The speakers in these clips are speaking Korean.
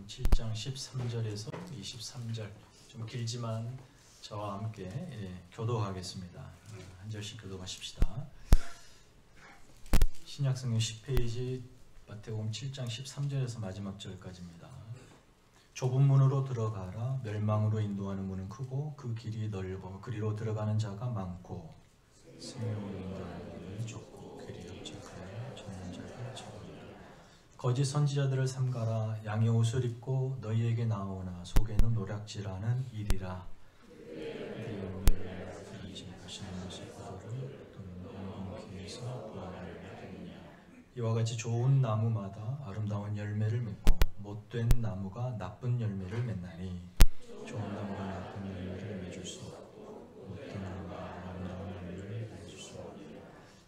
마태복음 7장 13절에서 23절, 좀 길지만 저와 함께 교도하겠습니다. 한 절씩 교도하십시다. 신약성경 10페이지 마태복음 7장 13절에서 마지막 절까지입니다. 좁은 문으로 들어가라. 멸망으로 인도하는 문은 크고 그 길이 넓어 그리로 들어가는 자가 많고 생명으로 인도하는 문은 좁고 길이 협착하여 찾는 자가 적으리라. 거짓 선지자들을 삼가라. 양의 옷을 입고 너희에게 나오나 속에는 노략질하는 일이라. 이와 같이 좋은 나무마다 아름다운 열매를 맺고 못된 나무가 나쁜 열매를 맺나니 좋은 나무가 나쁜 열매를 맺을 수 없고 못된 나무가 아름다운 열매를 맺을 수 없고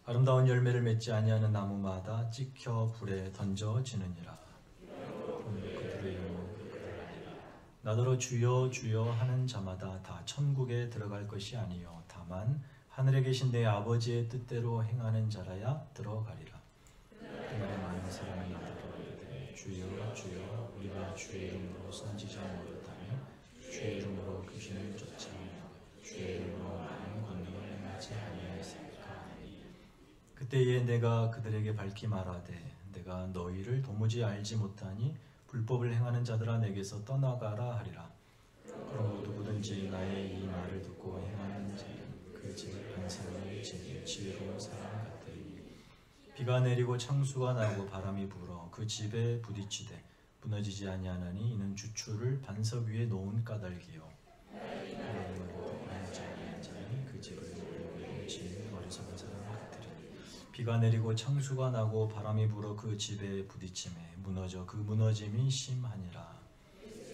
아름다운 열매를 맺지 아니하는 나무마다 찍혀 불에 던져지느니라. 그들의 나더러 주여 주여 하는 자마다 다 천국에 들어갈 것이 아니요 다만 하늘에 계신 내 아버지의 뜻대로 행하는 자라야 들어가리라. 그날에 많은 사람이 나더러 주여 주여 우리가 주의 이름으로 선지자 노릇하며 주의 이름으로 귀신을 쫓아내며 주의 이름으로 많은 권능을 행하지 아니하였습니까? 그때에 내가 그들에게 밝히 말하되 내가 너희를 도무지 알지 못하니 불법을 행하는 자들아 내게서 떠나가라 하리라. 그러므로 누구든지 나의 이 말을 듣고 행하는 자는 그 집을 한 사람이 제게 지혜로운 사람 같으리니 비가 내리고 창수가 나고 바람이 불어 그 집에 부딪히되 무너지지 아니하나니 이는 주추를 반석 위에 놓은 까닭이요 그 집을 모르고 지혜 어리석은 사람 같으리니 비가 내리고 창수가 나고 바람이 불어 그 집에 부딪힘에 무너져 그 무너짐이 심하니라.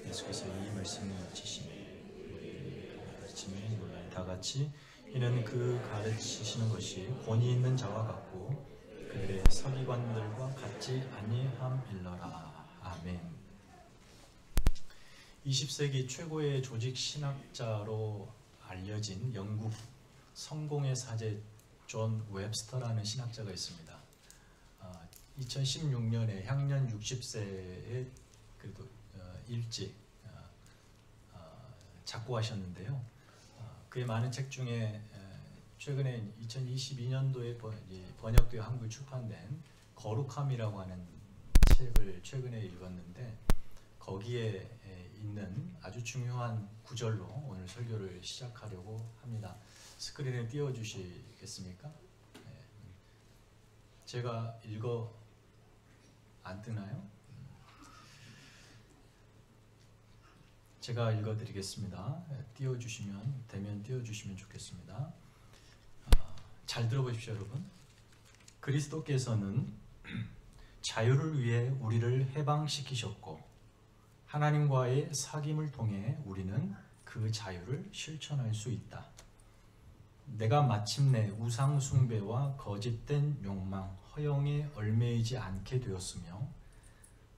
예수께서 이 말씀을 마치시니 가르침에 놀라니 다같이 이는 그 가르치시는 것이 권위 있는 자와 같고 그들의 서기관들과 같지 아니함일러라. 아멘. 20세기 최고의 조직 신학자로 알려진 영국 성공의 사제 존 웹스터라는 신학자가 있습니다. 2016년에 향년 60세에 그래도 일찍 작고하셨는데요. 그의 많은 책 중에 최근에 2022년도에 번역되어 한국에 출판된 거룩함이라고 하는 책을 최근에 읽었는데 거기에 있는 아주 중요한 구절로 오늘 설교를 시작하려고 합니다. 스크린에 띄워주시겠습니까? 제가 읽어 안 뜨나요? 제가 읽어드리겠습니다. 되면 띄워주시면 좋겠습니다. 잘 들어보십시오, 여러분. 그리스도께서는 자유를 위해 우리를 해방시키셨고 하나님과의 사귐을 통해 우리는 그 자유를 실천할 수 있다. 내가 마침내 우상 숭배와 거짓된 욕망, 허영에 얽매이지 않게 되었으며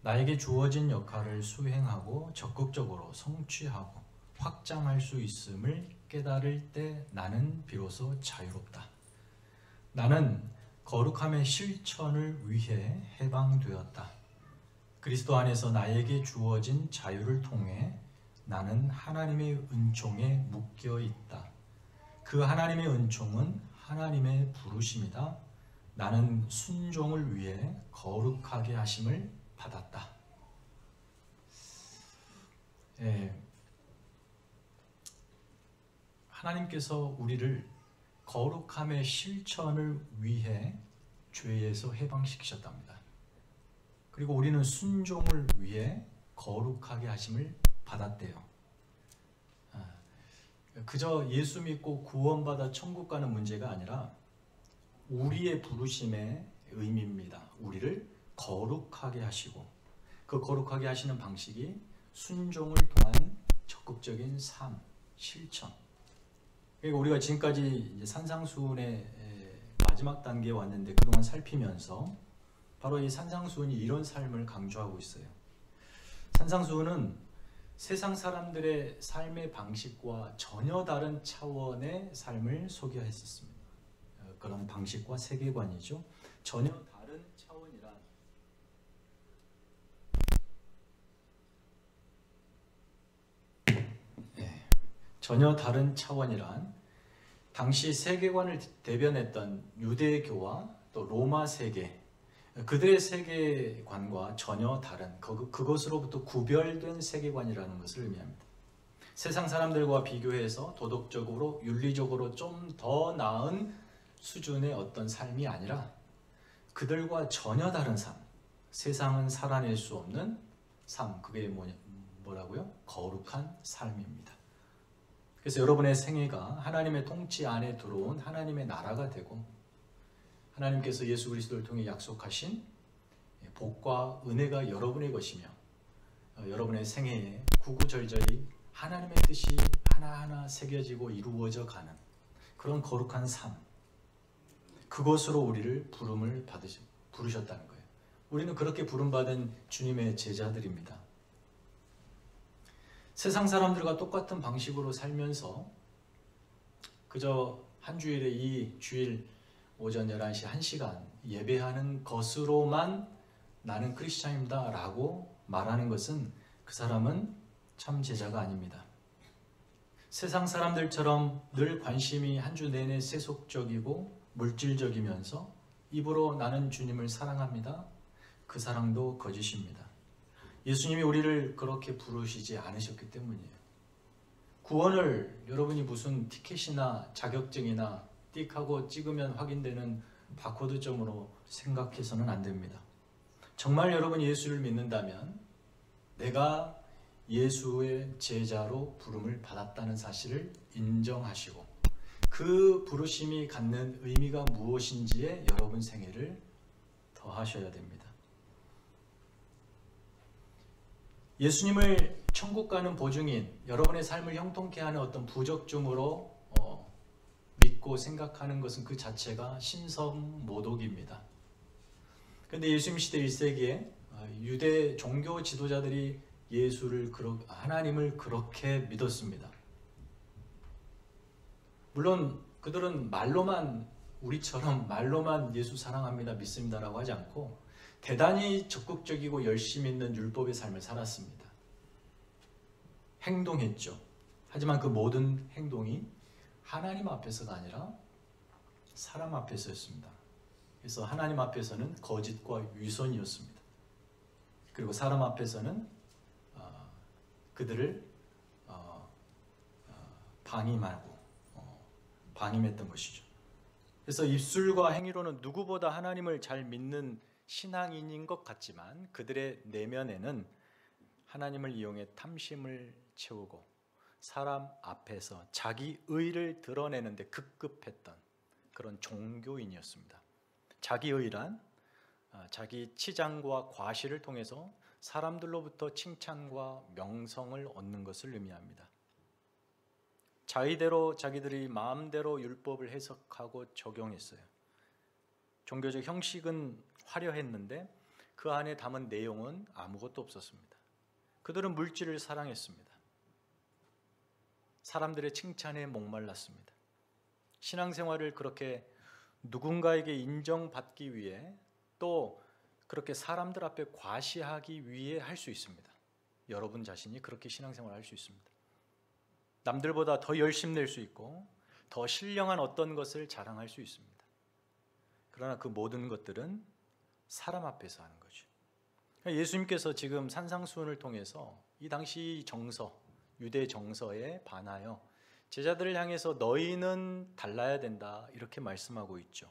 나에게 주어진 역할을 수행하고 적극적으로 성취하고 확장할 수 있음을 깨달을 때 나는 비로소 자유롭다. 나는 거룩함의 실천을 위해 해방되었다. 그리스도 안에서 나에게 주어진 자유를 통해 나는 하나님의 은총에 묶여 있다. 그 하나님의 은총은 하나님의 부르심이다. 나는 순종을 위해 거룩하게 하심을 받았다. 하나님께서 우리를 거룩함의 실천을 위해 죄에서 해방시키셨답니다. 그리고 우리는 순종을 위해 거룩하게 하심을 받았대요. 그저 예수 믿고 구원받아 천국 가는 문제가 아니라 우리의 부르심의 의미입니다. 우리를 거룩하게 하시고 그 거룩하게 하시는 방식이 순종을 통한 적극적인 삶, 실천. 그러니까 우리가 지금까지 이제 산상수훈의 마지막 단계에 왔는데 그동안 살피면서 바로 이 산상수훈이 이런 삶을 강조하고 있어요. 산상수훈은 세상 사람들의 삶의 방식과 전혀 다른 차원의 삶을 소개했었습니다. 그런 방식과 세계관이죠. 전혀 다른 차원이란 전혀 다른 차원이란 당시 세계관을 대변했던 유대교와 또 로마 세계, 그들의 세계관과 전혀 다른 그것으로부터 구별된 세계관이라는 것을 의미합니다. 세상 사람들과 비교해서 도덕적으로 윤리적으로 좀 더 나은 수준의 어떤 삶이 아니라 그들과 전혀 다른 삶, 세상은 살아낼 수 없는 삶, 그게 뭐라고요? 거룩한 삶입니다. 그래서 여러분의 생애가 하나님의 통치 안에 들어온 하나님의 나라가 되고 하나님께서 예수 그리스도를 통해 약속하신 복과 은혜가 여러분의 것이며 여러분의 생애에 구구절절히 하나님의 뜻이 하나하나 새겨지고 이루어져 가는 그런 거룩한 삶, 그것으로 우리를 부르셨다는 거예요. 우리는 그렇게 부름받은 주님의 제자들입니다. 세상 사람들과 똑같은 방식으로 살면서 그저 한 주일에 이 주일 오전 11시 1시간 예배하는 것으로만 나는 크리스찬입니다 라고 말하는 것은 그 사람은 참 제자가 아닙니다. 세상 사람들처럼 늘 관심이 한 주 내내 세속적이고 물질적이면서 입으로 나는 주님을 사랑합니다. 그 사랑도 거짓입니다. 예수님이 우리를 그렇게 부르시지 않으셨기 때문이에요. 구원을 여러분이 무슨 티켓이나 자격증이나 띡하고 찍으면 확인되는 바코드점으로 생각해서는 안 됩니다. 정말 여러분이 예수를 믿는다면 내가 예수의 제자로 부름을 받았다는 사실을 인정하시고 그 부르심이 갖는 의미가 무엇인지에 여러분 생애를 더하셔야 됩니다. 예수님을 천국 가는 보증인, 여러분의 삶을 형통케 하는 어떤 부적중으로 믿고 생각하는 것은 그 자체가 신성모독입니다. 그런데 예수님 시대 1세기에 유대 종교 지도자들이 하나님을 그렇게 믿었습니다. 물론 그들은 우리처럼 말로만 예수 사랑합니다, 믿습니다라고 하지 않고 대단히 적극적이고 열심히 있는 율법의 삶을 살았습니다. 행동했죠. 하지만 그 모든 행동이 하나님 앞에서가 아니라 사람 앞에서였습니다. 그래서 하나님 앞에서는 거짓과 위선이었습니다. 그리고 사람 앞에서는 그들을 방임했던 것이죠. 그래서 입술과 행위로는 누구보다 하나님을 잘 믿는 신앙인인 것 같지만 그들의 내면에는 하나님을 이용해 탐심을 채우고 사람 앞에서 자기 의를 드러내는데 급급했던 그런 종교인이었습니다. 자기 의란 자기 치장과 과시를 통해서 사람들로부터 칭찬과 명성을 얻는 것을 의미합니다. 자의대로 자기들이 마음대로 율법을 해석하고 적용했어요. 종교적 형식은 화려했는데 그 안에 담은 내용은 아무것도 없었습니다. 그들은 물질을 사랑했습니다. 사람들의 칭찬에 목말랐습니다. 신앙생활을 그렇게 누군가에게 인정받기 위해 또 그렇게 사람들 앞에 과시하기 위해 할 수 있습니다. 여러분 자신이 그렇게 신앙생활을 할 수 있습니다. 남들보다 더 열심 낼 수 있고 더 신령한 어떤 것을 자랑할 수 있습니다. 그러나 그 모든 것들은 사람 앞에서 하는 거죠. 예수님께서 지금 산상수훈을 통해서 이 당시 정서, 유대 정서에 반하여 제자들을 향해서 너희는 달라야 된다 이렇게 말씀하고 있죠.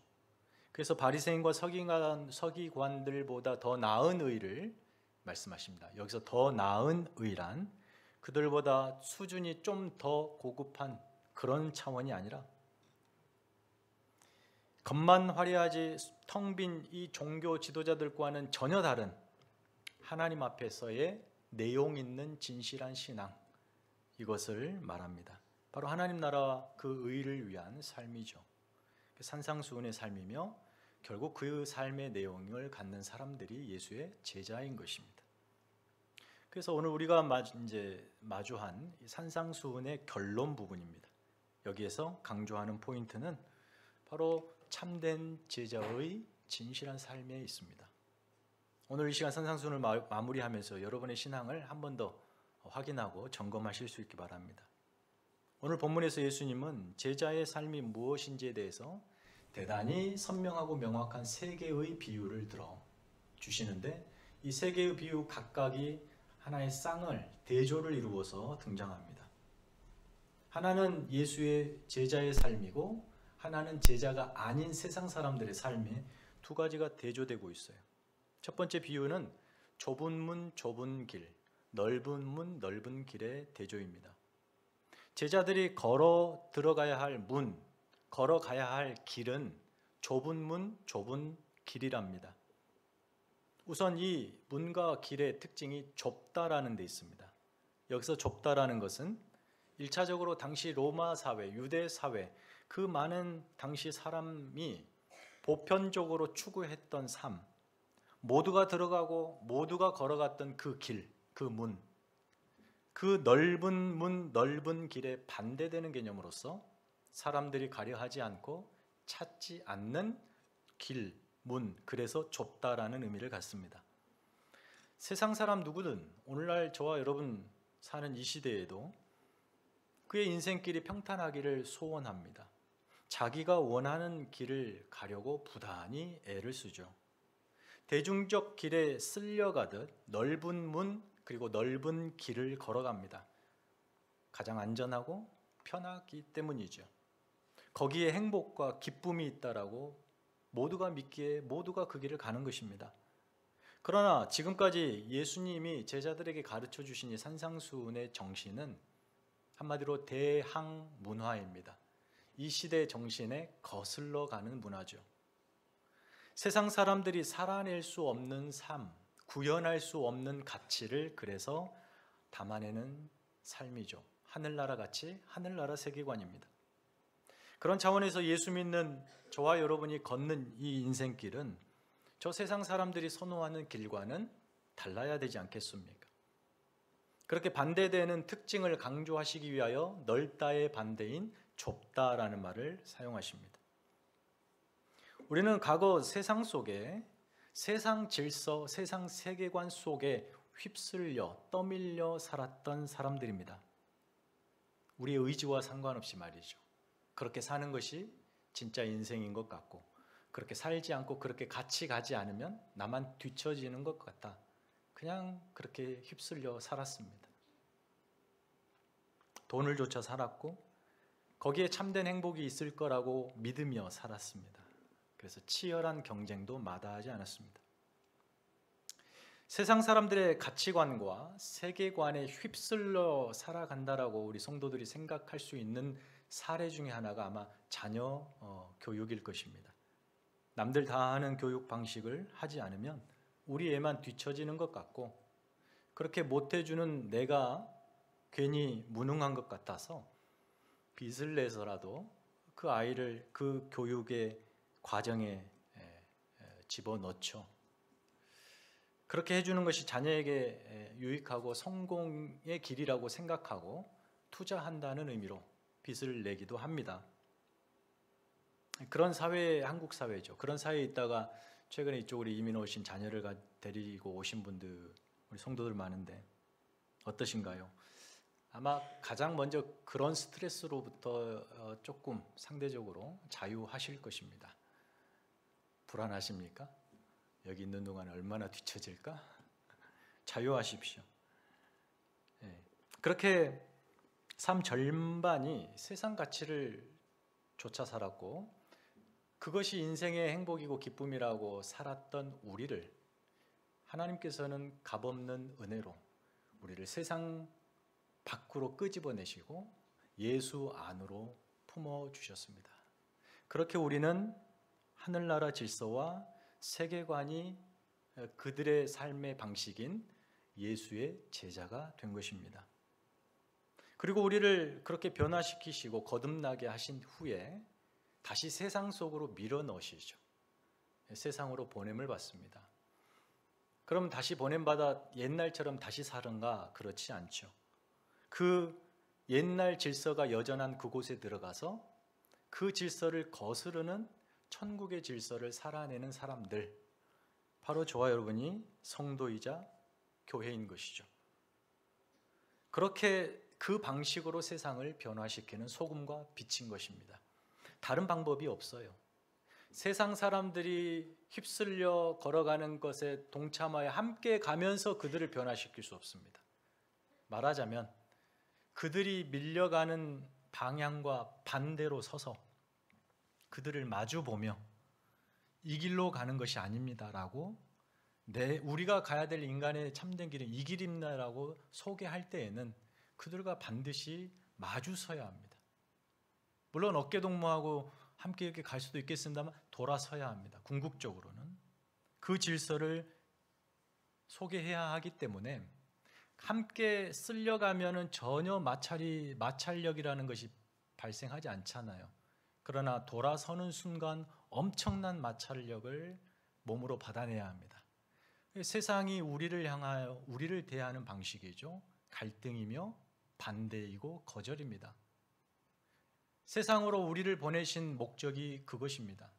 그래서 바리새인과 서기관들보다 더 나은 의를 말씀하십니다. 여기서 더 나은 의란 그들보다 수준이 좀 더 고급한 그런 차원이 아니라 겉만 화려하지 텅 빈 이 종교 지도자들과는 전혀 다른 하나님 앞에서의 내용 있는 진실한 신앙, 이것을 말합니다. 바로 하나님 나라와 그 의를 위한 삶이죠. 산상수훈의 삶이며 결국 그 삶의 내용을 갖는 사람들이 예수의 제자인 것입니다. 그래서 오늘 우리가 마주한 산상수훈의 결론 부분입니다. 여기에서 강조하는 포인트는 바로 참된 제자의 진실한 삶에 있습니다. 오늘 이 시간 산상수훈을 마무리하면서 여러분의 신앙을 한 번 더 확인하고 점검하실 수 있기 바랍니다. 오늘 본문에서 예수님은 제자의 삶이 무엇인지에 대해서 대단히 선명하고 명확한 세 개의 비유를 들어 주시는데, 이 세 개의 비유 각각이 하나의 쌍을, 대조를 이루어서 등장합니다. 하나는 예수의 제자의 삶이고 하나는 제자가 아닌 세상 사람들의 삶에 두 가지가 대조되고 있어요. 첫 번째 비유는 좁은 문 좁은 길, 넓은 문 넓은 길의 대조입니다. 제자들이 걸어 들어가야 할 문, 걸어가야 할 길은 좁은 문 좁은 길이랍니다. 우선 이 문과 길의 특징이 좁다라는 데 있습니다. 여기서 좁다라는 것은 1차적으로 당시 로마 사회, 유대 사회, 그 많은 당시 사람이 보편적으로 추구했던 삶, 모두가 들어가고 모두가 걸어갔던 그 길, 그 문, 그 넓은 문, 넓은 길에 반대되는 개념으로서 사람들이 가려 하지 않고 찾지 않는 길, 문, 그래서 좁다라는 의미를 갖습니다. 세상 사람 누구든 오늘날 저와 여러분 사는 이 시대에도 그의 인생길이 평탄하기를 소원합니다. 자기가 원하는 길을 가려고 부단히 애를 쓰죠. 대중적 길에 쓸려가듯 넓은 문 그리고 넓은 길을 걸어갑니다. 가장 안전하고 편하기 때문이죠. 거기에 행복과 기쁨이 있다라고 모두가 믿기에 모두가 그 길을 가는 것입니다. 그러나 지금까지 예수님이 제자들에게 가르쳐 주신 이 산상수훈의 정신은 한마디로 대항문화입니다. 이 시대의 정신에 거슬러 가는 문화죠. 세상 사람들이 살아낼 수 없는 삶, 구현할 수 없는 가치를 그래서 담아내는 삶이죠. 하늘나라 같이 하늘나라 세계관입니다. 그런 차원에서 예수 믿는 저와 여러분이 걷는 이 인생길은 저 세상 사람들이 선호하는 길과는 달라야 되지 않겠습니까? 그렇게 반대되는 특징을 강조하시기 위하여 넓다의 반대인 좁다라는 말을 사용하십니다. 우리는 과거 세상 속에 세상 질서, 세상 세계관 속에 휩쓸려 떠밀려 살았던 사람들입니다. 우리의 의지와 상관없이 말이죠. 그렇게 사는 것이 진짜 인생인 것 같고, 그렇게 살지 않고 그렇게 같이 가지 않으면 나만 뒤처지는 것 같다. 그냥 그렇게 휩쓸려 살았습니다. 돈을 쫓아 살았고 거기에 참된 행복이 있을 거라고 믿으며 살았습니다. 그래서 치열한 경쟁도 마다하지 않았습니다. 세상 사람들의 가치관과 세계관에 휩쓸려 살아간다라고 우리 성도들이 생각할 수 있는 사례 중에 하나가 아마 자녀 교육일 것입니다. 남들 다 하는 교육 방식을 하지 않으면 우리 애만 뒤처지는 것 같고, 그렇게 못해주는 내가 괜히 무능한 것 같아서 빚을 내서라도 그 아이를 그 교육의 과정에 집어넣죠. 그렇게 해주는 것이 자녀에게 유익하고 성공의 길이라고 생각하고 투자한다는 의미로 빚을 내기도 합니다. 그런 사회, 한국 사회죠. 그런 사회에 있다가 최근에 이쪽으로 이민 오신 자녀를 데리고 오신 분들, 우리 성도들 많은데 어떠신가요? 아마 가장 먼저 그런 스트레스로부터 조금 상대적으로 자유하실 것입니다. 불안하십니까? 여기 있는 동안 얼마나 뒤처질까? 자유하십시오. 그렇게 삶 절반이 세상 가치를 쫓아 살았고 그것이 인생의 행복이고 기쁨이라고 살았던 우리를 하나님께서는 값없는 은혜로 우리를 세상 밖으로 끄집어내시고 예수 안으로 품어주셨습니다. 그렇게 우리는 하늘나라 질서와 세계관이 그들의 삶의 방식인 예수의 제자가 된 것입니다. 그리고 우리를 그렇게 변화시키시고 거듭나게 하신 후에 다시 세상 속으로 밀어넣으시죠. 세상으로 보냄을 받습니다. 그럼 다시 보냄받아 옛날처럼 다시 사는가? 그렇지 않죠. 그 옛날 질서가 여전한 그곳에 들어가서 그 질서를 거스르는 천국의 질서를 살아내는 사람들, 바로 저와 여러분이 성도이자 교회인 것이죠. 그렇게 그 방식으로 세상을 변화시키는 소금과 빛인 것입니다. 다른 방법이 없어요. 세상 사람들이 휩쓸려 걸어가는 것에 동참하여 함께 가면서 그들을 변화시킬 수 없습니다. 말하자면 그들이 밀려가는 방향과 반대로 서서 그들을 마주보며 이 길로 가는 것이 아닙니다라고 우리가 가야 될 인간의 참된 길은 이 길입니다라고 소개할 때에는 그들과 반드시 마주 서야 합니다. 물론 어깨동무하고 함께 이렇게 갈 수도 있겠습니다만 돌아서야 합니다. 궁극적으로는 그 질서를 소개해야 하기 때문에 함께 쓸려가면은 전혀 마찰력이라는 것이 발생하지 않잖아요. 그러나 돌아서는 순간 엄청난 마찰력을 몸으로 받아내야 합니다. 세상이 우리를 향하여 우리를 대하는 방식이죠. 갈등이며 반대이고 거절입니다. 세상으로 우리를 보내신 목적이 그것입니다.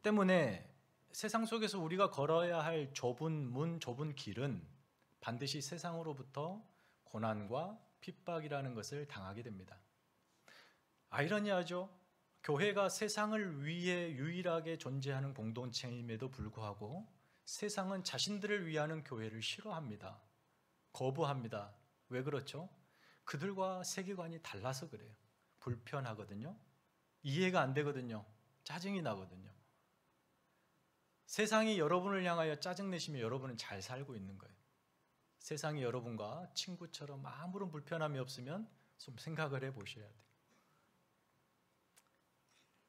때문에 세상 속에서 우리가 걸어야 할 좁은 문, 좁은 길은 반드시 세상으로부터 고난과 핍박이라는 것을 당하게 됩니다. 아이러니하죠. 교회가 세상을 위해 유일하게 존재하는 공동체임에도 불구하고 세상은 자신들을 위하는 교회를 싫어합니다. 거부합니다. 왜 그렇죠? 그들과 세계관이 달라서 그래요. 불편하거든요. 이해가 안 되거든요. 짜증이 나거든요. 세상이 여러분을 향하여 짜증내시면 여러분은 잘 살고 있는 거예요. 세상이 여러분과 친구처럼 아무런 불편함이 없으면 좀 생각을 해보셔야 돼요.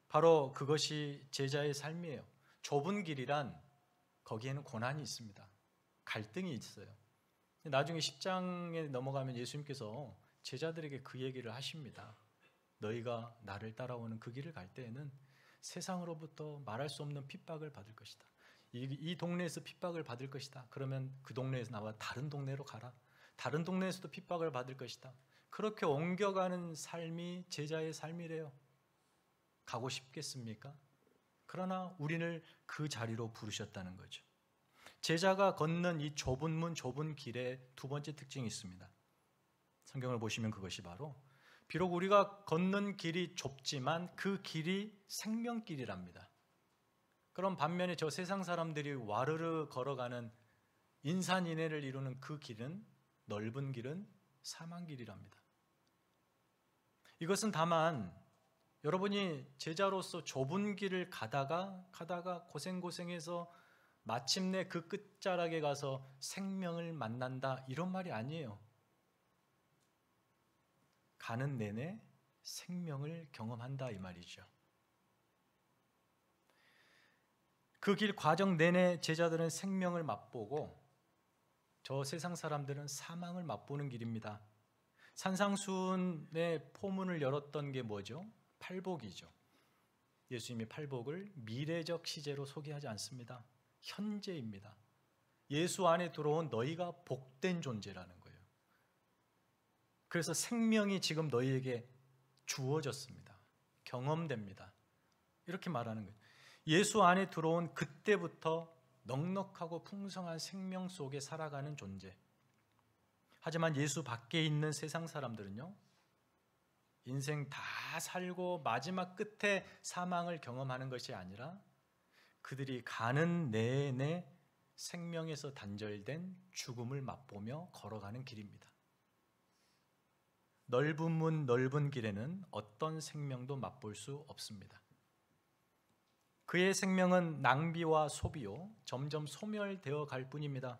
바로 그것이 제자의 삶이에요. 좁은 길이란 거기에는 고난이 있습니다. 갈등이 있어요. 나중에 10장에 넘어가면 예수님께서 제자들에게 그 얘기를 하십니다. 너희가 나를 따라오는 그 길을 갈 때에는 세상으로부터 말할 수 없는 핍박을 받을 것이다. 이 동네에서 핍박을 받을 것이다. 그러면 그 동네에서 나와 다른 동네로 가라. 다른 동네에서도 핍박을 받을 것이다. 그렇게 옮겨가는 삶이 제자의 삶이래요. 가고 싶겠습니까? 그러나 우리를 그 자리로 부르셨다는 거죠. 제자가 걷는 이 좁은 문, 좁은 길의 두 번째 특징이 있습니다. 성경을 보시면 그것이 바로 비록 우리가 걷는 길이 좁지만 그 길이 생명길이랍니다. 그럼 반면에 저 세상 사람들이 와르르 걸어가는 인산인해를 이루는 그 길은 넓은 길은 사망길이랍니다. 이것은 다만 여러분이 제자로서 좁은 길을 가다가 고생해서 마침내 그 끝자락에 가서 생명을 만난다 이런 말이 아니에요. 가는 내내 생명을 경험한다 이 말이죠. 그 길 과정 내내 제자들은 생명을 맛보고 저 세상 사람들은 사망을 맛보는 길입니다. 산상수훈의 포문을 열었던 게 뭐죠? 팔복이죠. 예수님이 팔복을 미래적 시제로 소개하지 않습니다. 현재입니다. 예수 안에 들어온 너희가 복된 존재라는 거예요. 그래서 생명이 지금 너희에게 주어졌습니다. 경험됩니다. 이렇게 말하는 거예요. 예수 안에 들어온 그때부터 넉넉하고 풍성한 생명 속에 살아가는 존재. 하지만 예수 밖에 있는 세상 사람들은요, 인생 다 살고 마지막 끝에 사망을 경험하는 것이 아니라 그들이 가는 내내 생명에서 단절된 죽음을 맛보며 걸어가는 길입니다. 넓은 문, 넓은 길에는 어떤 생명도 맛볼 수 없습니다. 그의 생명은 낭비와 소비요, 점점 소멸되어 갈 뿐입니다.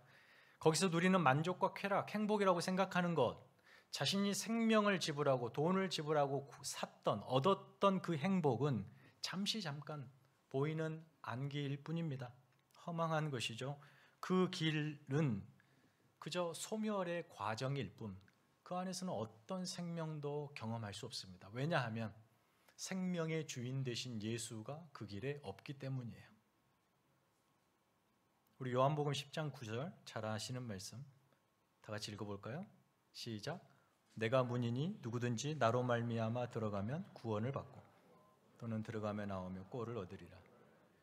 거기서 누리는 만족과 쾌락, 행복이라고 생각하는 것, 자신이 생명을 지불하고 돈을 지불하고 얻었던 그 행복은 잠깐 보이는 안개일 뿐입니다. 허망한 것이죠. 그 길은 그저 소멸의 과정일 뿐, 그 안에서는 어떤 생명도 경험할 수 없습니다. 왜냐하면 생명의 주인 되신 예수가 그 길에 없기 때문이에요. 우리 요한복음 10장 9절 잘 아시는 말씀 다 같이 읽어볼까요? 시작. 내가 문이니 누구든지 나로 말미암아 들어가면 구원을 받고 또는 들어가며 나오며 꼴을 얻으리라.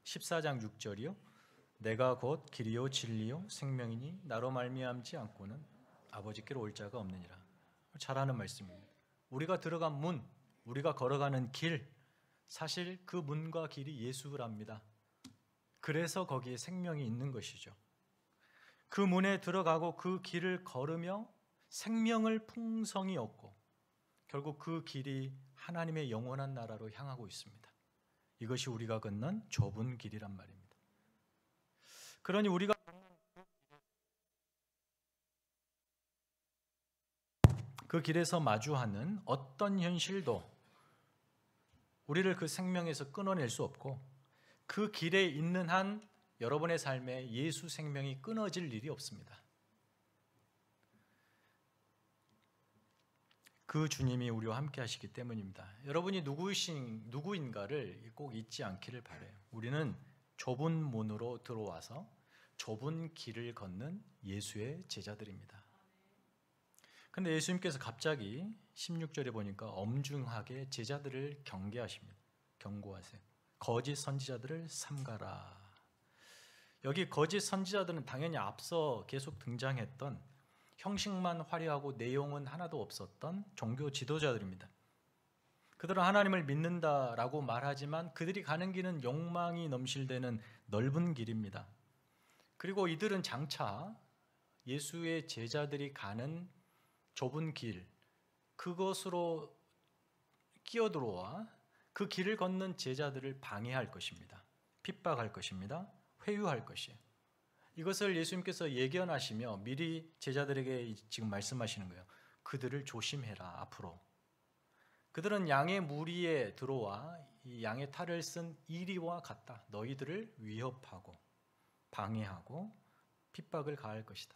14장 6절이요. 내가 곧 길이요 진리요 생명이니 나로 말미암지 않고는 아버지께로 올 자가 없느니라. 잘 아는 말씀입니다. 우리가 들어간 문, 우리가 걸어가는 길, 사실 그 문과 길이 예수랍니다. 그래서 거기에 생명이 있는 것이죠. 그 문에 들어가고 그 길을 걸으며 생명을 풍성히 얻고 결국 그 길이 하나님의 영원한 나라로 향하고 있습니다. 이것이 우리가 걷는 좁은 길이란 말입니다. 그러니 우리가 그 길에서 마주하는 어떤 현실도 우리를 그 생명에서 끊어낼 수 없고 그 길에 있는 한 여러분의 삶에 예수 생명이 끊어질 일이 없습니다. 그 주님이 우리와 함께 하시기 때문입니다. 여러분이 누구인가를 꼭 잊지 않기를 바라요. 우리는 좁은 문으로 들어와서 좁은 길을 걷는 예수의 제자들입니다. 근데 예수님께서 갑자기 16절에 보니까 엄중하게 제자들을 경계하십니다. 경고하세요. 거짓 선지자들을 삼가라. 여기 거짓 선지자들은 당연히 앞서 계속 등장했던 형식만 화려하고 내용은 하나도 없었던 종교 지도자들입니다. 그들은 하나님을 믿는다라고 말하지만 그들이 가는 길은 욕망이 넘실대는 넓은 길입니다. 그리고 이들은 장차 예수의 제자들이 가는 좁은 길, 그것으로 끼어들어와 그 길을 걷는 제자들을 방해할 것입니다. 핍박할 것입니다. 회유할 것이에요. 이것을 예수님께서 예견하시며 미리 제자들에게 지금 말씀하시는 거예요. 그들을 조심해라. 앞으로 그들은 양의 무리에 들어와 이 양의 탈을 쓴 이리와 같다. 너희들을 위협하고 방해하고 핍박을 가할 것이다.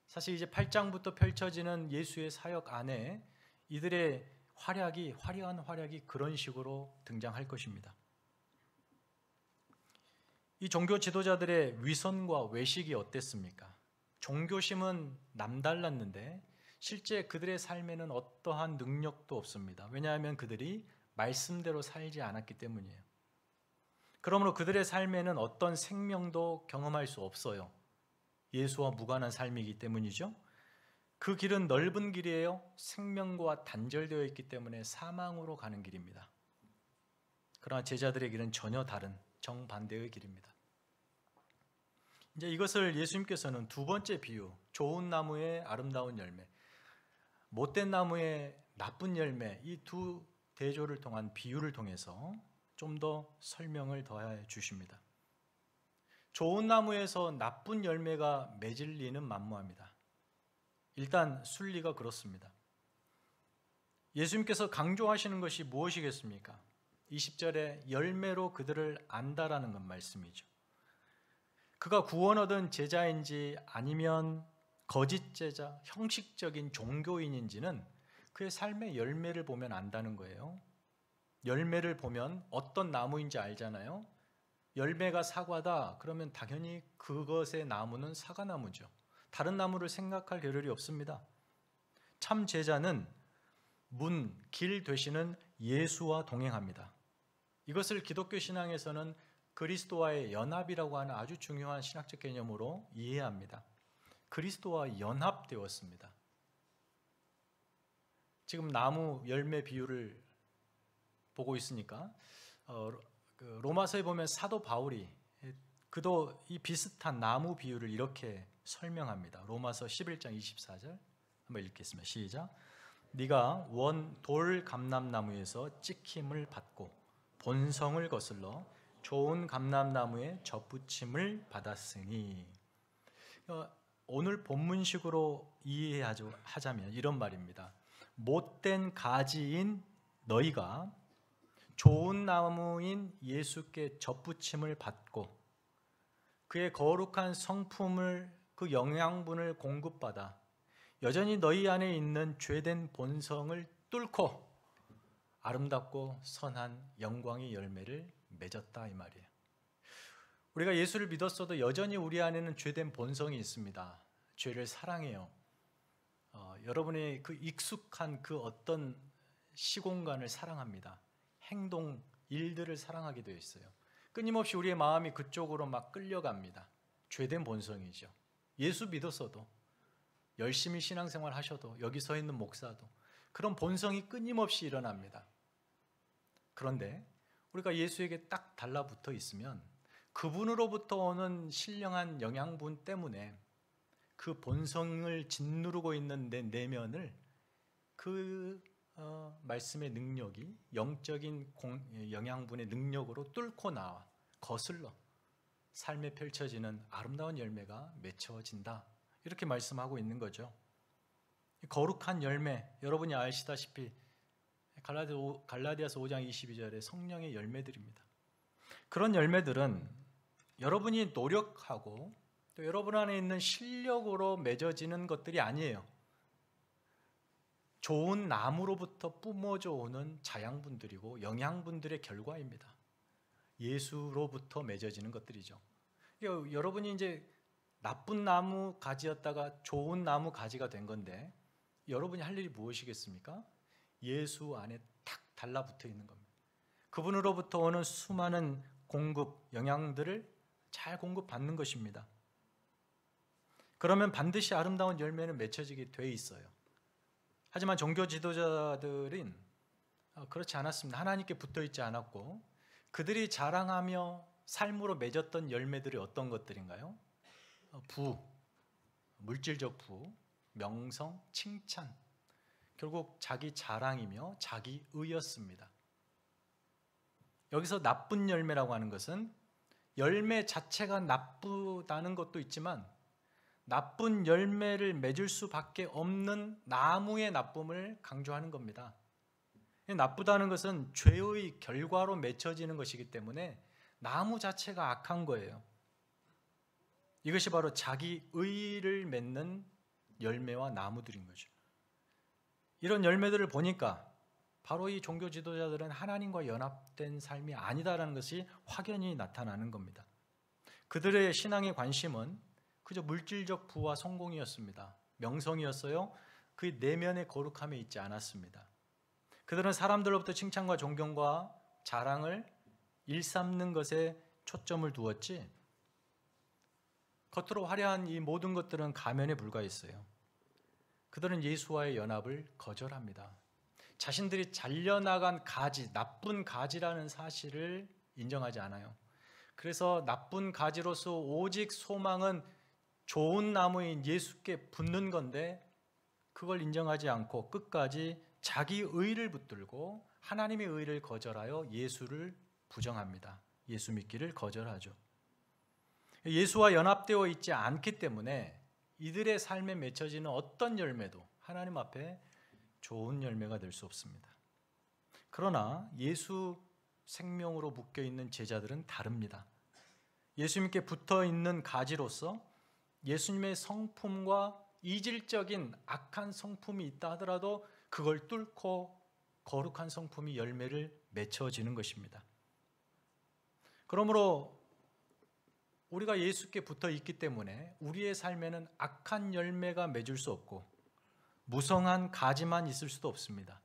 사실 이제 8장부터 펼쳐지는 예수의 사역 안에 이들의 화려한 활약이 그런 식으로 등장할 것입니다. 이 종교 지도자들의 위선과 외식이 어땠습니까? 종교심은 남달랐는데 실제 그들의 삶에는 어떠한 능력도 없습니다. 왜냐하면 그들이 말씀대로 살지 않았기 때문이에요. 그러므로 그들의 삶에는 어떤 생명도 경험할 수 없어요. 예수와 무관한 삶이기 때문이죠. 그 길은 넓은 길이에요. 생명과 단절되어 있기 때문에 사망으로 가는 길입니다. 그러나 제자들의 길은 전혀 다른 정반대의 길입니다. 이제 이것을 예수님께서는 두 번째 비유, 좋은 나무의 아름다운 열매, 못된 나무의 나쁜 열매, 이 두 대조를 통한 비유를 통해서 좀 더 설명을 더해 주십니다. 좋은 나무에서 나쁜 열매가 맺을 리는 만무합니다. 일단 순리가 그렇습니다. 예수님께서 강조하시는 것이 무엇이겠습니까? 20절에 열매로 그들을 안다라는 건 말씀이죠. 그가 구원 얻은 제자인지 아니면 거짓 제자, 형식적인 종교인인지는 그의 삶의 열매를 보면 안다는 거예요. 열매를 보면 어떤 나무인지 알잖아요. 열매가 사과다 그러면 당연히 그것의 나무는 사과나무죠. 다른 나무를 생각할 겨를이 없습니다. 참 제자는 문, 길 되시는 예수와 동행합니다. 이것을 기독교 신앙에서는 그리스도와의 연합이라고 하는 아주 중요한 신학적 개념으로 이해합니다. 그리스도와 연합되었습니다. 지금 나무 열매 비유를 보고 있으니까 로마서에 보면 사도 바울이 그도 이 비슷한 나무 비유를 이렇게 설명합니다. 로마서 11장 24절 한번 읽겠습니다. 시작. 네가 원 돌 감람나무에서 찍힘을 받고 본성을 거슬러 좋은 감람나무에 접붙임을 받았으니, 오늘 본문식으로 이해하자면 이런 말입니다. 못된 가지인 너희가 좋은 나무인 예수께 접붙임을 받고 그의 거룩한 성품을, 그 영양분을 공급받아 여전히 너희 안에 있는 죄된 본성을 뚫고 아름답고 선한 영광의 열매를 맺었다 이 말이에요. 우리가 예수를 믿었어도 여전히 우리 안에는 죄된 본성이 있습니다. 죄를 사랑해요. 여러분의 그 익숙한 그 어떤 시공간을 사랑합니다. 행동, 일들을 사랑하게 되어 있어요. 끊임없이 우리의 마음이 그쪽으로 막 끌려갑니다. 죄된 본성이죠. 예수 믿었어도 열심히 신앙생활 하셔도, 여기 서 있는 목사도 그런 본성이 끊임없이 일어납니다. 그런데 우리가 예수에게 딱 달라붙어 있으면 그분으로부터 오는 신령한 영양분 때문에 그 본성을 짓누르고 있는 내 내면을 그 말씀의 능력이, 영적인 영양분의 능력으로 뚫고 나와 거슬러 삶에 펼쳐지는 아름다운 열매가 맺혀진다, 이렇게 말씀하고 있는 거죠. 거룩한 열매, 여러분이 아시다시피 갈라디아서 5장 22절에 성령의 열매들입니다. 그런 열매들은 여러분이 노력하고 또 여러분 안에 있는 실력으로 맺어지는 것들이 아니에요. 좋은 나무로부터 뿜어져 오는 자양분들이고 영양분들의 결과입니다. 예수로부터 맺어지는 것들이죠. 여러분이 이제 나쁜 나무 가지였다가 좋은 나무 가지가 된 건데 여러분이 할 일이 무엇이겠습니까? 예수 안에 탁 달라붙어 있는 겁니다. 그분으로부터 오는 수많은 공급, 영양들을 잘 공급받는 것입니다. 그러면 반드시 아름다운 열매는 맺혀지게 돼 있어요. 하지만 종교 지도자들은 그렇지 않았습니다. 하나님께 붙어 있지 않았고 그들이 자랑하며 삶으로 맺었던 열매들이 어떤 것들인가요? 부, 물질적 부, 명성, 칭찬, 결국 자기 자랑이며 자기 의였습니다. 여기서 나쁜 열매라고 하는 것은 열매 자체가 나쁘다는 것도 있지만 나쁜 열매를 맺을 수밖에 없는 나무의 나쁨을 강조하는 겁니다. 나쁘다는 것은 죄의 결과로 맺혀지는 것이기 때문에 나무 자체가 악한 거예요. 이것이 바로 자기 의를 맺는 열매와 나무들인 거죠. 이런 열매들을 보니까 바로 이 종교 지도자들은 하나님과 연합된 삶이 아니다라는 것이 확연히 나타나는 겁니다. 그들의 신앙의 관심은 그저 물질적 부와 성공이었습니다. 명성이었어요. 그 내면의 거룩함에 있지 않았습니다. 그들은 사람들로부터 칭찬과 존경과 자랑을 일삼는 것에 초점을 두었지 겉으로 화려한 이 모든 것들은 가면에 불과했어요. 그들은 예수와의 연합을 거절합니다. 자신들이 잘려나간 가지, 나쁜 가지라는 사실을 인정하지 않아요. 그래서 나쁜 가지로서 오직 소망은 좋은 나무인 예수께 붙는 건데 그걸 인정하지 않고 끝까지 자기 의를 붙들고 하나님의 의를 거절하여 예수를 부정합니다. 예수 믿기를 거절하죠. 예수와 연합되어 있지 않기 때문에 이들의 삶에 맺혀지는 어떤 열매도 하나님 앞에 좋은 열매가 될 수 없습니다. 그러나 예수 생명으로 묶여있는 제자들은 다릅니다. 예수님께 붙어있는 가지로서 예수님의 성품과 이질적인 악한 성품이 있다 하더라도 그걸 뚫고 거룩한 성품이 열매를 맺혀지는 것입니다. 그러므로 우리가 예수께 붙어 있기 때문에 우리의 삶에는 악한 열매가 맺을 수 없고 무성한 가지만 있을 수도 없습니다.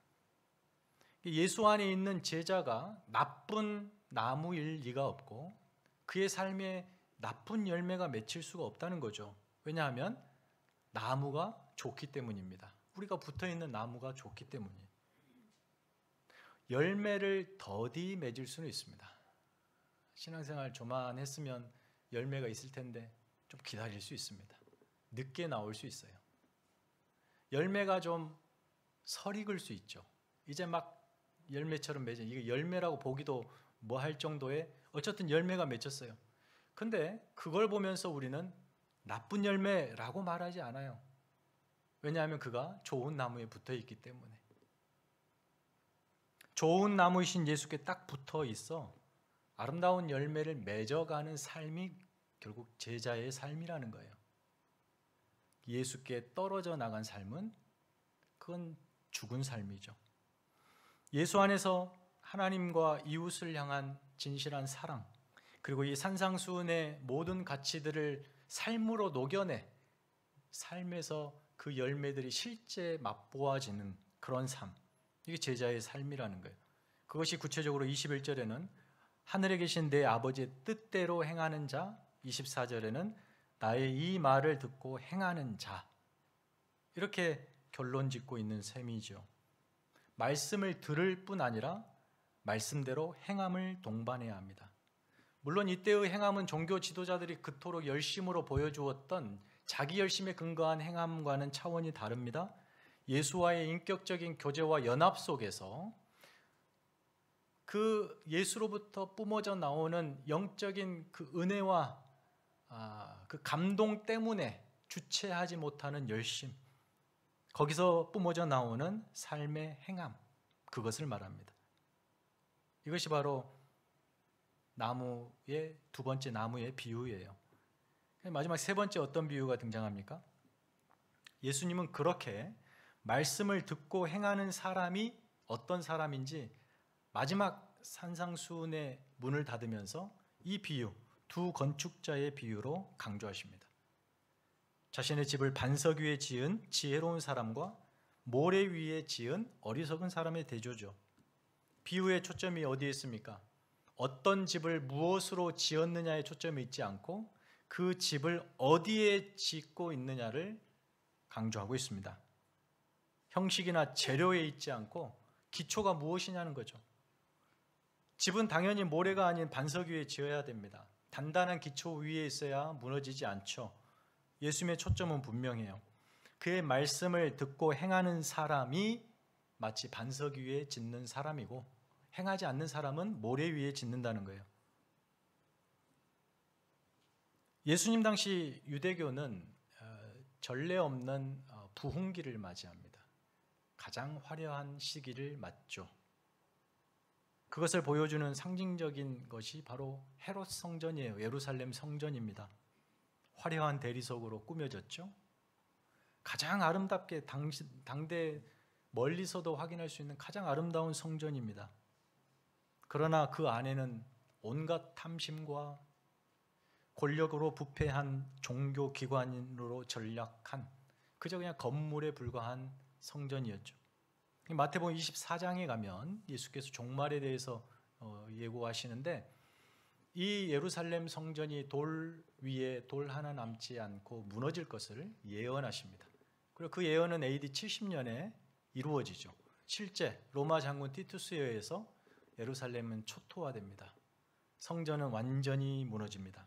예수 안에 있는 제자가 나쁜 나무일 리가 없고 그의 삶에 나쁜 열매가 맺힐 수가 없다는 거죠. 왜냐하면 나무가 좋기 때문입니다. 우리가 붙어있는 나무가 좋기 때문이에요. 열매를 더디 맺을 수는 있습니다. 신앙생활 조만 했으면 열매가 있을 텐데 좀 기다릴 수 있습니다. 늦게 나올 수 있어요. 열매가 좀 설익을 수 있죠. 이제 막 열매처럼 맺은, 이게 열매라고 보기도 뭐 할 정도의 어쨌든 열매가 맺혔어요. 근데 그걸 보면서 우리는 나쁜 열매라고 말하지 않아요. 왜냐하면 그가 좋은 나무에 붙어 있기 때문에. 좋은 나무이신 예수께 딱 붙어 있어 아름다운 열매를 맺어가는 삶이 결국 제자의 삶이라는 거예요. 예수께 떨어져 나간 삶은 그건 죽은 삶이죠. 예수 안에서 하나님과 이웃을 향한 진실한 사랑, 그리고 이 산상수훈의 모든 가치들을 삶으로 녹여내 삶에서 그 열매들이 실제 맛보아지는 그런 삶, 이게 제자의 삶이라는 거예요. 그것이 구체적으로 21절에는 하늘에 계신 내 아버지의 뜻대로 행하는 자, 24절에는 나의 이 말을 듣고 행하는 자, 이렇게 결론 짓고 있는 셈이죠. 말씀을 들을 뿐 아니라 말씀대로 행함을 동반해야 합니다. 물론 이때의 행함은 종교 지도자들이 그토록 열심으로 보여주었던 자기 열심에 근거한 행함과는 차원이 다릅니다. 예수와의 인격적인 교제와 연합 속에서 그 예수로부터 뿜어져 나오는 영적인 그 은혜와 그 감동 때문에 주체하지 못하는 열심, 거기서 뿜어져 나오는 삶의 행함, 그것을 말합니다. 이것이 바로 나무의 두 번째 나무의 비유예요. 마지막 세 번째 어떤 비유가 등장합니까? 예수님은 그렇게 말씀을 듣고 행하는 사람이 어떤 사람인지 마지막 산상수훈의 문을 닫으면서 이 비유, 두 건축자의 비유로 강조하십니다. 자신의 집을 반석 위에 지은 지혜로운 사람과 모래 위에 지은 어리석은 사람의 대조죠. 비유의 초점이 어디에 있습니까? 어떤 집을 무엇으로 지었느냐에 초점이 있지 않고 그 집을 어디에 짓고 있느냐를 강조하고 있습니다. 형식이나 재료에 있지 않고 기초가 무엇이냐는 거죠. 집은 당연히 모래가 아닌 반석 위에 지어야 됩니다. 단단한 기초 위에 있어야 무너지지 않죠. 예수님의 초점은 분명해요. 그의 말씀을 듣고 행하는 사람이 마치 반석 위에 짓는 사람이고 행하지 않는 사람은 모래 위에 짓는다는 거예요. 예수님 당시 유대교는 전례 없는 부흥기를 맞이합니다. 가장 화려한 시기를 맞죠. 그것을 보여주는 상징적인 것이 바로 헤롯 성전이에요. 예루살렘 성전입니다. 화려한 대리석으로 꾸며졌죠. 가장 아름답게 당대 멀리서도 확인할 수 있는 가장 아름다운 성전입니다. 그러나 그 안에는 온갖 탐심과 권력으로 부패한 종교기관으로 전락한 그저 그냥 건물에 불과한 성전이었죠. 마태복음 24장에 가면 예수께서 종말에 대해서 예고하시는데 이 예루살렘 성전이 돌 위에 돌 하나 남지 않고 무너질 것을 예언하십니다. 그리고 그 예언은 AD 70년에 이루어지죠. 실제 로마 장군 티투스에 의해서 예루살렘은 초토화됩니다. 성전은 완전히 무너집니다.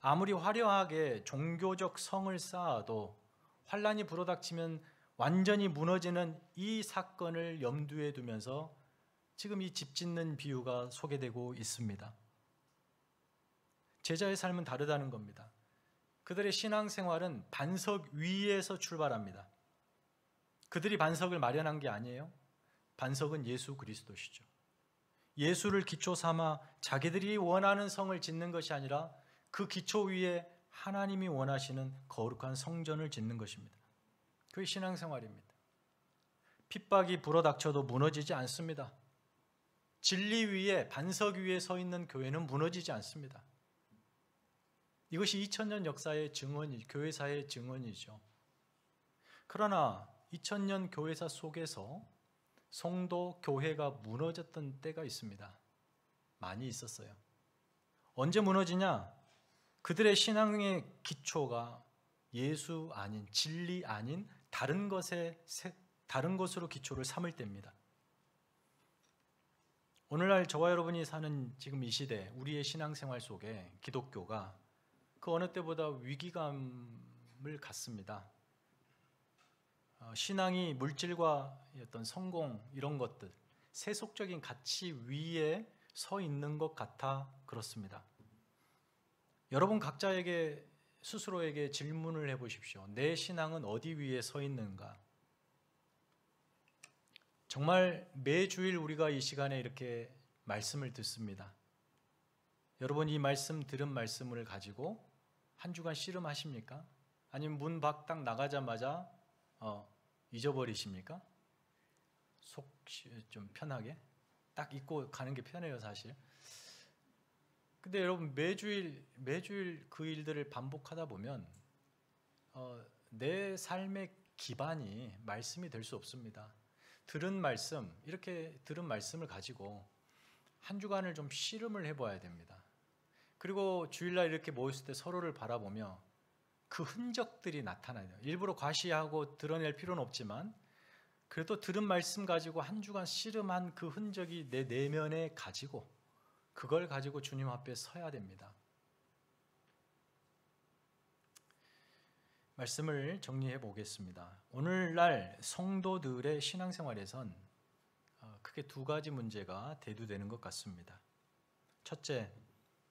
아무리 화려하게 종교적 성을 쌓아도 환란이 불어닥치면 완전히 무너지는 이 사건을 염두에 두면서 지금 이 집 짓는 비유가 소개되고 있습니다. 제자의 삶은 다르다는 겁니다. 그들의 신앙생활은 반석 위에서 출발합니다. 그들이 반석을 마련한 게 아니에요. 반석은 예수 그리스도시죠. 예수를 기초 삼아 자기들이 원하는 성을 짓는 것이 아니라 그 기초 위에 하나님이 원하시는 거룩한 성전을 짓는 것입니다. 그게 신앙생활입니다. 핍박이 불어닥쳐도 무너지지 않습니다. 진리 위에 반석 위에 서 있는 교회는 무너지지 않습니다. 이것이 2000년 역사의 증언이 교회사의 증언이죠. 그러나 2000년 교회사 속에서 성도 교회가 무너졌던 때가 있습니다. 많이 있었어요. 언제 무너지냐? 그들의 신앙의 기초가 예수 아닌 진리 아닌 다른 것으로 기초를 삼을 때입니다. 오늘날 저와 여러분이 사는 지금 이 시대 우리의 신앙생활 속에 기독교가 그 어느 때보다 위기감을 갖습니다. 신앙이 물질과 어떤 성공 이런 것들 세속적인 가치 위에 서 있는 것 같아 그렇습니다. 여러분 각자에게 스스로에게 질문을 해보십시오. 내 신앙은 어디 위에 서 있는가? 정말 매주일 우리가 이 시간에 이렇게 말씀을 듣습니다. 여러분 이 말씀 들은 말씀을 가지고 한 주간 씨름하십니까? 아니면 문 밖 딱 나가자마자 잊어버리십니까? 속 좀 편하게 딱 잊고 가는 게 편해요 사실. 근데 여러분 매주일 그 일들을 반복하다 보면 내 삶의 기반이 말씀이 될 수 없습니다. 이렇게 들은 말씀을 가지고 한 주간을 좀 씨름을 해봐야 됩니다. 그리고 주일날 이렇게 모였을 때 서로를 바라보며 그 흔적들이 나타나요. 일부러 과시하고 드러낼 필요는 없지만 그래도 들은 말씀 가지고 한 주간 씨름한 그 흔적이 내 내면에 가지고 그걸 가지고 주님 앞에 서야 됩니다. 말씀을 정리해 보겠습니다. 오늘날 성도들의 신앙생활에선 크게 두 가지 문제가 대두되는 것 같습니다. 첫째,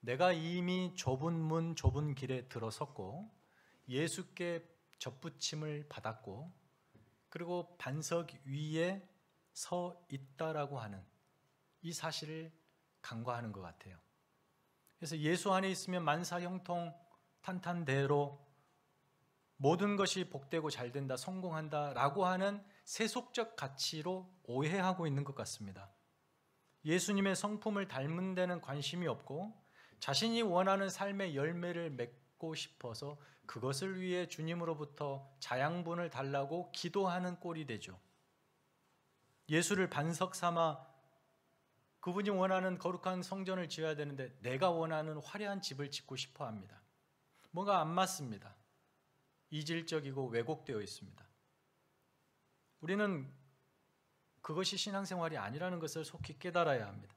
내가 이미 좁은 문, 좁은 길에 들어섰고 예수께 접붙임을 받았고 그리고 반석 위에 서 있다라고 하는 이 사실을 간과하는 것 같아요. 그래서 예수 안에 있으면 만사형통 탄탄대로 모든 것이 복되고 잘된다, 성공한다라고 하는 세속적 가치로 오해하고 있는 것 같습니다. 예수님의 성품을 닮은 데는 관심이 없고 자신이 원하는 삶의 열매를 맺고 싶어서 그것을 위해 주님으로부터 자양분을 달라고 기도하는 꼴이 되죠. 예수를 반석 삼아 그분이 원하는 거룩한 성전을 지어야 되는데 내가 원하는 화려한 집을 짓고 싶어 합니다. 뭔가 안 맞습니다. 이질적이고 왜곡되어 있습니다. 우리는 그것이 신앙생활이 아니라는 것을 속히 깨달아야 합니다.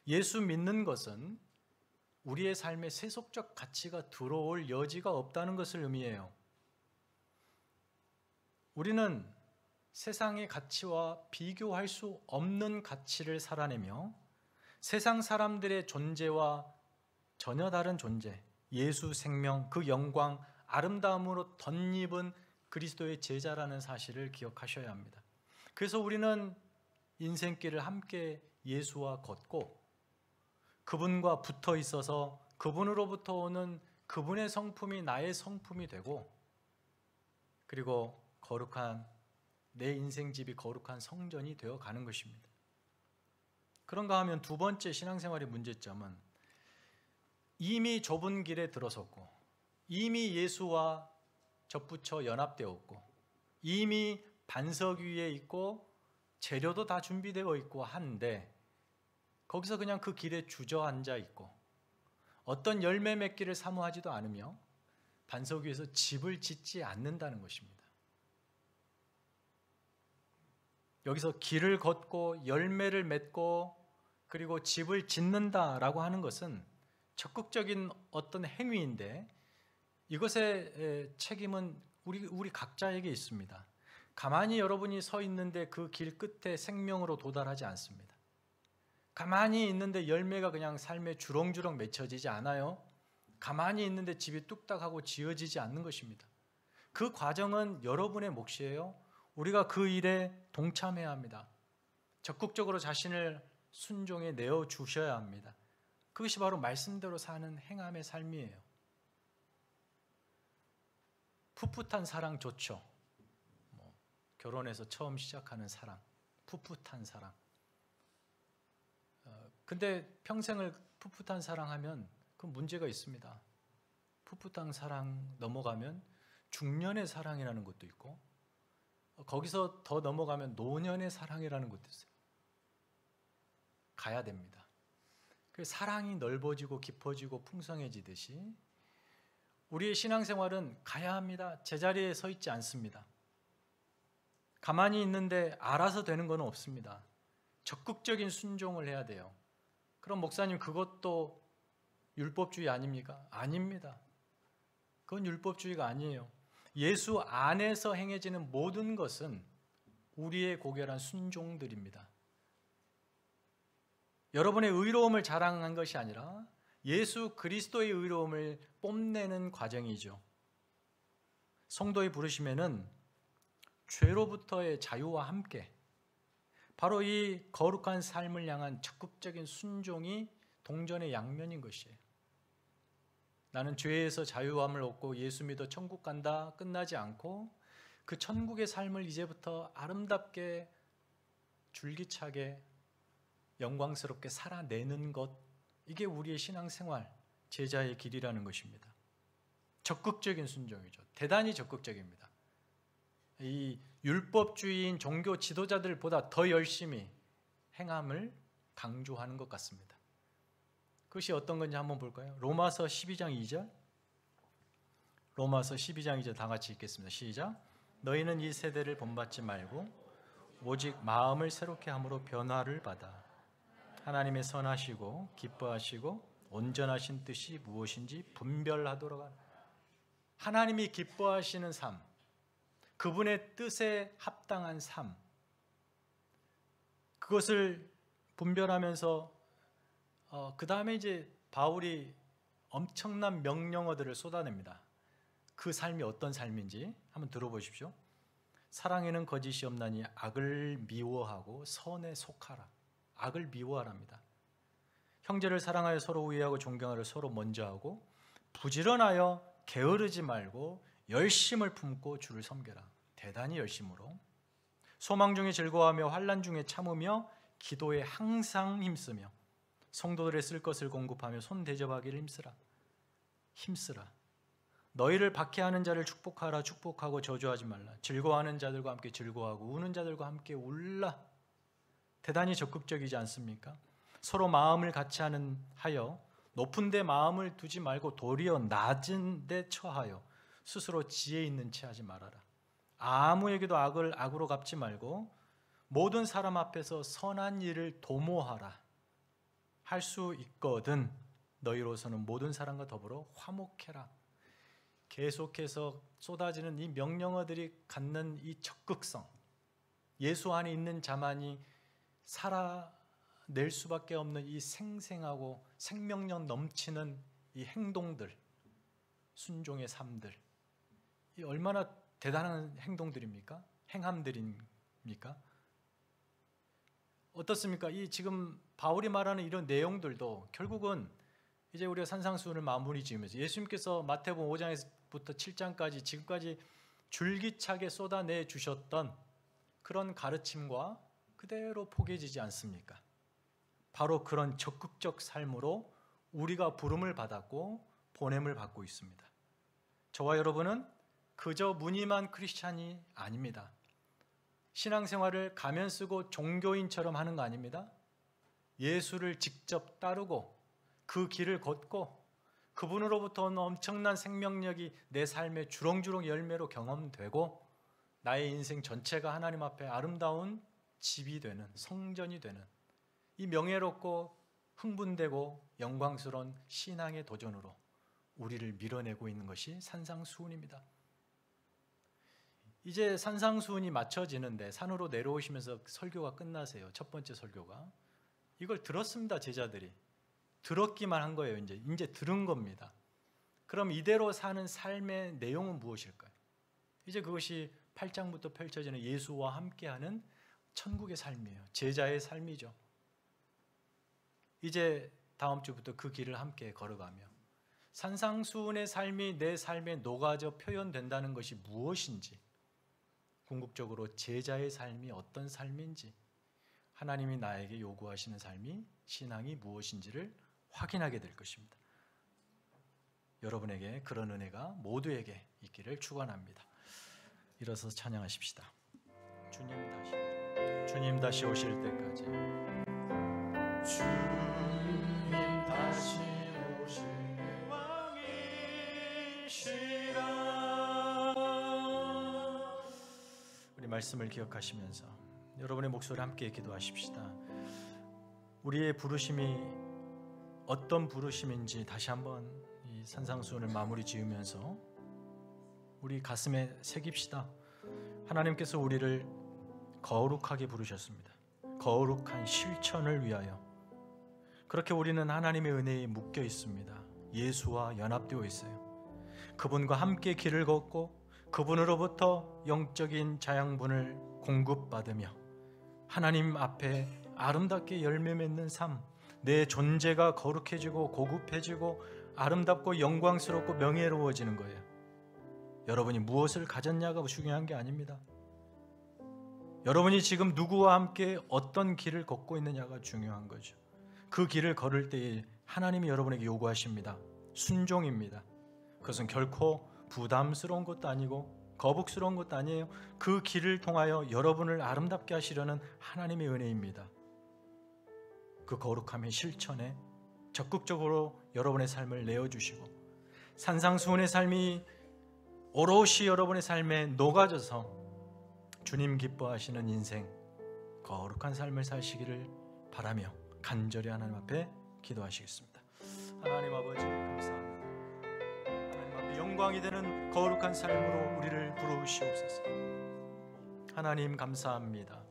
예수 믿는 것은 우리의 삶에 세속적 가치가 들어올 여지가 없다는 것을 의미해요. 우리는 세상의 가치와 비교할 수 없는 가치를 살아내며 세상 사람들의 존재와 전혀 다른 존재, 예수 생명, 그 영광, 아름다움으로 덧입은 그리스도의 제자라는 사실을 기억하셔야 합니다. 그래서 우리는 인생길을 함께 예수와 걷고 그분과 붙어 있어서 그분으로부터 오는 그분의 성품이 나의 성품이 되고 그리고 거룩한 내 인생집이 거룩한 성전이 되어 가는 것입니다. 그런가 하면 두 번째 신앙생활의 문제점은 이미 좁은 길에 들어섰고 이미 예수와 접붙여 연합되었고 이미 반석 위에 있고 재료도 다 준비되어 있고 한데 거기서 그냥 그 길에 주저앉아 있고 어떤 열매 맺기를 사모하지도 않으며 반석 위에서 집을 짓지 않는다는 것입니다. 여기서 길을 걷고 열매를 맺고 그리고 집을 짓는다라고 하는 것은 적극적인 어떤 행위인데 이것의 책임은 우리 각자에게 있습니다. 가만히 여러분이 서 있는데 그 길 끝에 생명으로 도달하지 않습니다. 가만히 있는데 열매가 그냥 삶에 주렁주렁 맺혀지지 않아요. 가만히 있는데 집이 뚝딱하고 지어지지 않는 것입니다. 그 과정은 여러분의 몫이에요. 우리가 그 일에 동참해야 합니다. 적극적으로 자신을 순종에 내어주셔야 합니다. 그것이 바로 말씀대로 사는 행함의 삶이에요. 풋풋한 사랑 좋죠. 결혼해서 처음 시작하는 사랑, 풋풋한 사랑. 근데 평생을 풋풋한 사랑하면 그 문제가 있습니다. 풋풋한 사랑 넘어가면 중년의 사랑이라는 것도 있고 거기서 더 넘어가면 노년의 사랑이라는 것도 있어요. 가야 됩니다. 그 사랑이 넓어지고 깊어지고 풍성해지듯이 우리의 신앙생활은 가야 합니다. 제자리에 서 있지 않습니다. 가만히 있는데 알아서 되는 건 없습니다. 적극적인 순종을 해야 돼요. 그럼 목사님 그것도 율법주의 아닙니까? 아닙니다. 그건 율법주의가 아니에요. 예수 안에서 행해지는 모든 것은 우리의 고결한 순종들입니다. 여러분의 의로움을 자랑한 것이 아니라 예수 그리스도의 의로움을 뽐내는 과정이죠. 성도의 부르심에는 죄로부터의 자유와 함께 바로 이 거룩한 삶을 향한 적극적인 순종이 동전의 양면인 것이에요. 나는 죄에서 자유함을 얻고 예수 믿어 천국 간다 끝나지 않고 그 천국의 삶을 이제부터 아름답게 줄기차게 영광스럽게 살아내는 것, 이게 우리의 신앙생활, 제자의 길이라는 것입니다. 적극적인 순종이죠. 대단히 적극적입니다. 이 율법주의인 종교 지도자들보다 더 열심히 행함을 강조하는 것 같습니다. 그것이 어떤 건지 한번 볼까요? 로마서 12장 2절. 로마서 12장 이제 다 같이 읽겠습니다. 시작. 너희는 이 세대를 본받지 말고 오직 마음을 새롭게 함으로 변화를 받아 하나님의 선하시고 기뻐하시고 온전하신 뜻이 무엇인지 분별하도록 하라. 하나님이 기뻐하시는 삶, 그분의 뜻에 합당한 삶, 그것을 분별하면서 그 다음에 이제 바울이 엄청난 명령어들을 쏟아냅니다. 그 삶이 어떤 삶인지 한번 들어보십시오. 사랑에는 거짓이 없나니 악을 미워하고 선에 속하라. 악을 미워하랍니다. 형제를 사랑하여 서로 우애하고 존경하여 서로 먼저 하고 부지런하여 게으르지 말고 열심을 품고 주를 섬겨라. 대단히 열심으로. 소망 중에 즐거워하며 환난 중에 참으며 기도에 항상 힘쓰며 성도들의 쓸 것을 공급하며 손 대접하기를 힘쓰라. 너희를 박해하는 자를 축복하라. 축복하고 저주하지 말라. 즐거워하는 자들과 함께 즐거워하고 우는 자들과 함께 울라. 대단히 적극적이지 않습니까? 서로 마음을 같이 하여 높은 데 마음을 두지 말고 도리어 낮은 데 처하여 스스로 지혜 있는 채 하지 말아라. 아무에게도 악을 악으로 갚지 말고 모든 사람 앞에서 선한 일을 도모하라. 할 수 있거든 너희로서는 모든 사람과 더불어 화목해라. 계속해서 쏟아지는 이 명령어들이 갖는 이 적극성, 예수 안에 있는 자만이 살아낼 수밖에 없는 이 생생하고 생명력 넘치는 이 행동들, 순종의 삶들, 이 얼마나 대단한 행동들입니까? 행함들입니까? 어떻습니까? 이 지금 바울이 말하는 이런 내용들도 결국은 이제 우리가 산상수훈을 마무리 지으면서 예수님께서 마태복음 5장부터 7장까지 지금까지 줄기차게 쏟아내 주셨던 그런 가르침과 그대로 포개지지 않습니까? 바로 그런 적극적 삶으로 우리가 부름을 받았고 보냄을 받고 있습니다. 저와 여러분은 그저 무늬만 크리스찬이 아닙니다. 신앙생활을 가면 쓰고 종교인처럼 하는 거 아닙니다. 예수를 직접 따르고 그 길을 걷고 그분으로부터 오는 엄청난 생명력이 내 삶의 주렁주렁 열매로 경험되고 나의 인생 전체가 하나님 앞에 아름다운 집이 되는, 성전이 되는 이 명예롭고 흥분되고 영광스러운 신앙의 도전으로 우리를 밀어내고 있는 것이 산상수훈입니다. 이제 산상수훈이 마쳐지는데 산으로 내려오시면서 설교가 끝나세요. 첫 번째 설교가. 이걸 들었습니다. 제자들이. 들었기만 한 거예요. 이제 들은 겁니다. 그럼 이대로 사는 삶의 내용은 무엇일까요? 이제 그것이 8장부터 펼쳐지는 예수와 함께하는 천국의 삶이에요. 제자의 삶이죠. 이제 다음 주부터 그 길을 함께 걸어가며 산상수훈의 삶이 내 삶에 녹아져 표현된다는 것이 무엇인지, 궁극적으로 제자의 삶이 어떤 삶인지, 하나님이 나에게 요구하시는 삶이, 신앙이 무엇인지를 확인하게 될 것입니다. 여러분에게 그런 은혜가 모두에게 있기를 축원합니다. 일어서서 찬양하십시다. 주님 다시 오실 때까지, 주님 다시 오실 때 왕이시라. 우리 말씀을 기억하시면서 여러분의 목소리 함께 기도하십시다. 우리의 부르심이 어떤 부르심인지 다시 한번 이 산상수훈을 마무리 지으면서 우리 가슴에 새깁시다. 하나님께서 우리를 거룩하게 부르셨습니다. 거룩한 실천을 위하여. 그렇게 우리는 하나님의 은혜에 묶여 있습니다. 예수와 연합되어 있어요. 그분과 함께 길을 걷고 그분으로부터 영적인 자양분을 공급받으며 하나님 앞에 아름답게 열매 맺는 삶, 내 존재가 거룩해지고 고급해지고 아름답고 영광스럽고 명예로워지는 거예요. 여러분이 무엇을 가졌냐가 중요한 게 아닙니다. 여러분이 지금 누구와 함께 어떤 길을 걷고 있느냐가 중요한 거죠. 그 길을 걸을 때에 하나님이 여러분에게 요구하십니다. 순종입니다. 그것은 결코 부담스러운 것도 아니고 거북스러운 것도 아니에요. 그 길을 통하여 여러분을 아름답게 하시려는 하나님의 은혜입니다. 그 거룩함의 실천에 적극적으로 여러분의 삶을 내어주시고 산상수훈의 삶이 오롯이 여러분의 삶에 녹아져서 주님 기뻐하시는 인생, 거룩한 삶을 사시기를 바라며 간절히 하나님 앞에 기도하시겠습니다. 하나님 아버지 감사합니다. 하나님 앞에 영광이 되는 거룩한 삶으로 우리를 부르시옵소서. 하나님 감사합니다.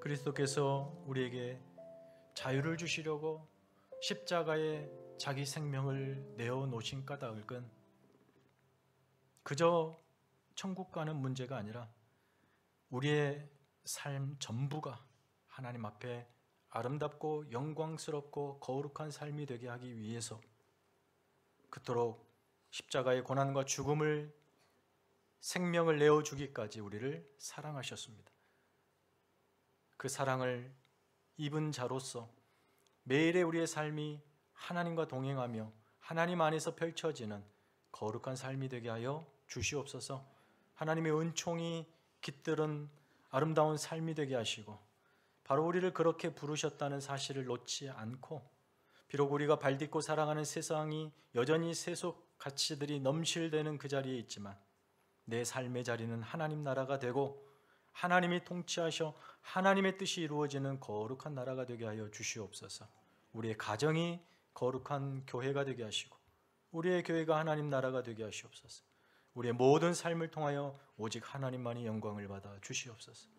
그리스도께서 우리에게 자유를 주시려고 십자가에 자기 생명을 내어 놓으신 까닭을 건 그저 천국 가는 문제가 아니라 우리의 삶 전부가 하나님 앞에 아름답고 영광스럽고 거룩한 삶이 되게 하기 위해서 그토록 십자가의 고난과 죽음을 생명을 내어주기까지 우리를 사랑하셨습니다. 그 사랑을 입은 자로서 매일의 우리의 삶이 하나님과 동행하며 하나님 안에서 펼쳐지는 거룩한 삶이 되게 하여 주시옵소서. 하나님의 은총이 깃들은 아름다운 삶이 되게 하시고 바로 우리를 그렇게 부르셨다는 사실을 놓지 않고 비록 우리가 발딛고 살아가는 세상이 여전히 세속 가치들이 넘실대는 그 자리에 있지만 내 삶의 자리는 하나님 나라가 되고 하나님이 통치하셔 하나님의 뜻이 이루어지는 거룩한 나라가 되게 하여 주시옵소서. 우리의 가정이 거룩한 교회가 되게 하시고 우리의 교회가 하나님 나라가 되게 하시옵소서. 우리의 모든 삶을 통하여 오직 하나님만이 영광을 받아 주시옵소서.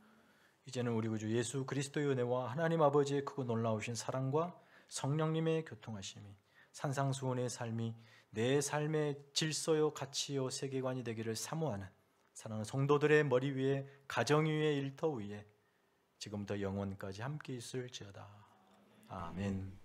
이제는 우리 구주 예수 그리스도의 은혜와 하나님 아버지의 크고 놀라우신 사랑과 성령님의 교통하심이 산상수훈의 삶이 내 삶의 질서요 가치요 세계관이 되기를 사모하는 사랑하는 성도들의 머리 위에 가정 위에 일터 위에 지금부터 영원까지 함께 있을지어다. 아멘.